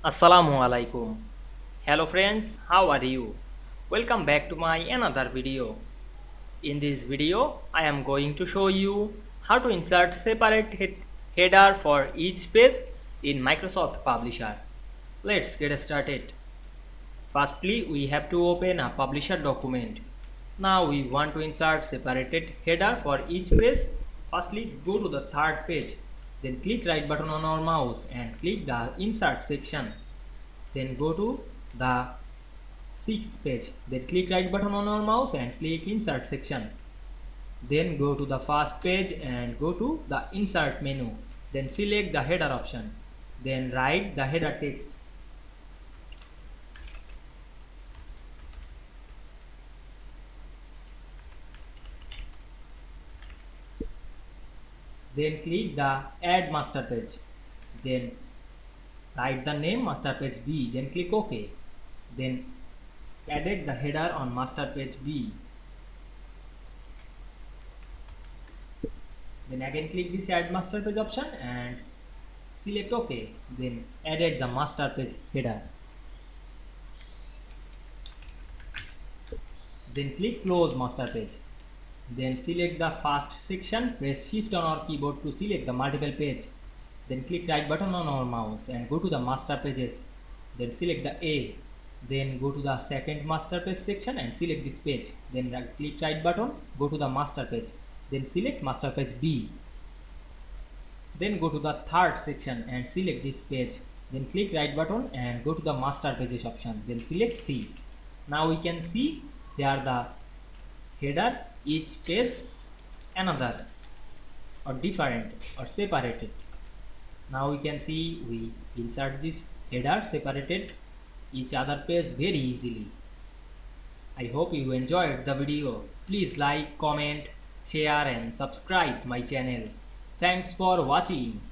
Assalamu Walaikum. Hello friends, how are you? Welcome back to my another video. In this video, I am going to show you how to insert separate header for each page in Microsoft Publisher. Let's get started. Firstly, we have to open a Publisher document. Now we want to insert separated header for each page. Firstly, go to the third page. Then click right button on our mouse and click the insert section. Then go to the sixth page. Then click right button on our mouse and click insert section. Then go to the first page and go to the insert menu. Then select the header option. Then write the header text. Then click the add master page. Then write the name master page B. Then click OK. Then edit the header on master page B. Then again click this add master page option and select OK. Then edit the master page header. Then click close master page. Then select the first section, press shift on our keyboard to select the multiple page. Then click right button on our mouse and go to the master pages. Then select the A. Then go to the second master page section and select this page. Then click right button, go to the master page. Then select master page B. Then go to the third section and select this page. Then click right button and go to the master pages option. Then select C. Now we can see they are the header, each page another or different or separated. Now we can see we insert this header separated each other page very easily. I hope you enjoyed the video. Please like, comment, share and subscribe my channel. Thanks for watching.